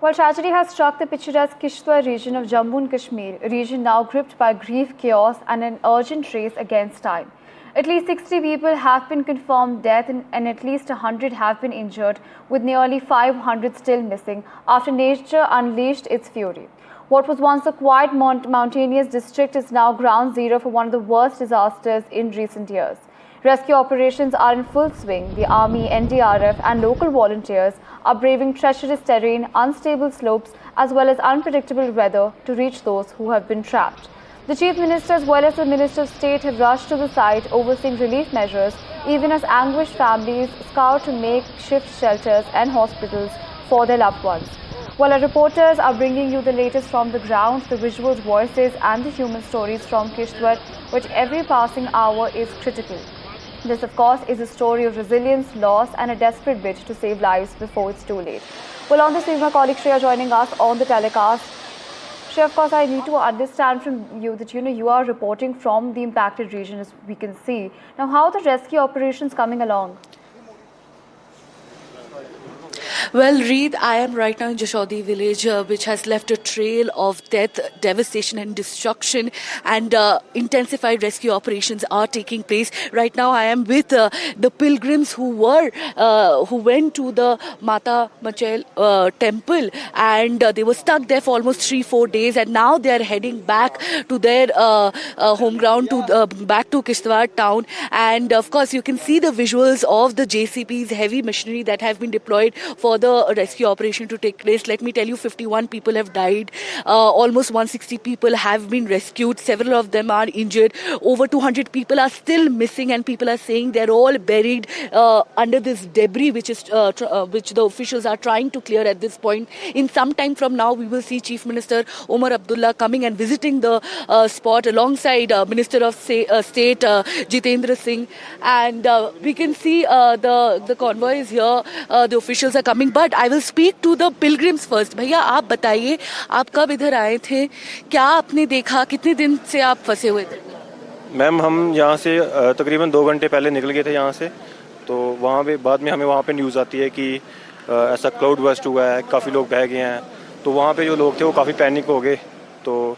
Well, tragedy has struck the picturesque Kishtwar region of Jammu and Kashmir, a region now gripped by grief, chaos, and an urgent race against time. At least 60 people have been confirmed dead and at least 100 have been injured, with nearly 500 still missing after nature unleashed its fury. What was once a quiet mountainous district is now ground zero for one of the worst disasters in recent years. Rescue operations are in full swing. The army, NDRF and local volunteers are braving treacherous terrain, unstable slopes as well as unpredictable weather to reach those who have been trapped. The Chief Minister as well as the Minister of State have rushed to the site overseeing relief measures, even as anguished families scour to makeshift shelters and hospitals for their loved ones. While our reporters are bringing you the latest from the ground, the visuals, voices and the human stories from Kishtwar, which every passing hour is critical. This, of course, is a story of resilience, loss and a desperate bid to save lives before it's too late. Well, on this is my colleague Shreya joining us on the telecast. Shreya, of course, I need to understand from you that, you are reporting from the impacted region, as we can see. Now, how are the rescue operations coming along? Well, Reed, I am right now in Jashodi village, which has left a trail of death, devastation and destruction, and intensified rescue operations are taking place. Right now, I am with the pilgrims who went to the Mata Machel temple, and they were stuck there for almost 3-4 days, and now they are heading back to their home ground, back to Kishtwar town. And of course, you can see the visuals of the JCBs, heavy machinery that have been deployed for the rescue operation to take place. Let me tell you, 51 people have died. Almost 160 people have been rescued. Several of them are injured. Over 200 people are still missing, and people are saying they're all buried under this debris, which the officials are trying to clear at this point. In some time from now, we will see Chief Minister Omar Abdullah coming and visiting the spot alongside Minister of State Jitendra Singh, and we can see the convoy is here. The officials are coming, but I will speak to the pilgrims first. भैया, आप बताइए, आप कब इधर आए थे, क्या आपने देखा, कितने दिन से आप फंसे हुए थे? मैम, हम यहाँ से तकरीबन 2 घंटे पहले निकल गए थे यहाँ से, तो वहाँ पे बाद में हमें वहाँ पे न्यूज़ आती है कि ऐसा क्लाउड बस्ट हुआ है, काफ़ी लोग बह गए हैं। तो वहाँ पे जो लोग थे वो काफ़ी पैनिक हो गए, तो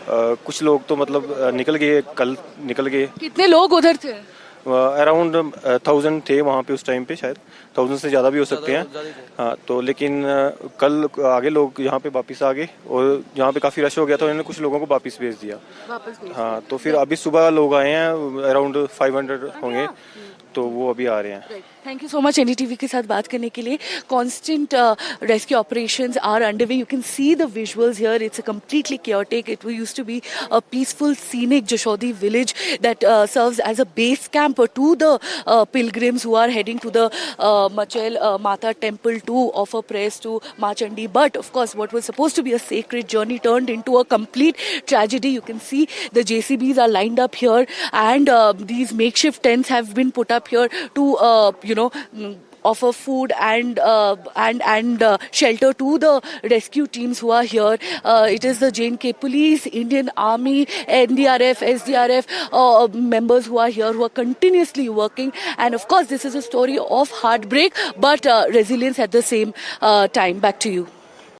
कुछ लोग तो मतलब निकल गए, कल निकल गए। कितने लोग उधर थे? अराउंड 1000 थे वहाँ पे उस टाइम पे, शायद 1000 से ज़्यादा भी हो सकते हैं। हाँ, तो लेकिन कल आगे लोग यहाँ पे वापस आ गए, और यहाँ पे काफ़ी रश हो गया था, उन्होंने कुछ लोगों को वापस भेज दिया। हाँ, तो फिर अभी सुबह लोग आए हैं, अराउंड 500 होंगे, तो वो अभी आ रहे हैं। Thank you so much NDTV के साथ बात करने के लिए। Constant rescue operations are underway. You can see the visuals here. It's completely chaotic. It used to be a peaceful, scenic Jashodi village that serves as a base camp to the pilgrims who are heading to the Machel Mata temple to offer prayers to Ma Chandi. But of course, what was supposed to be a sacred journey turned into a complete tragedy. You can see the JCBs are lined up here, and these makeshift tents have been put up here to offer food and shelter to the rescue teams who are here. It is the J&K police, Indian Army, NDRF, SDRF members who are here, who are continuously working. And of course, this is a story of heartbreak, but resilience at the same time. Back to you.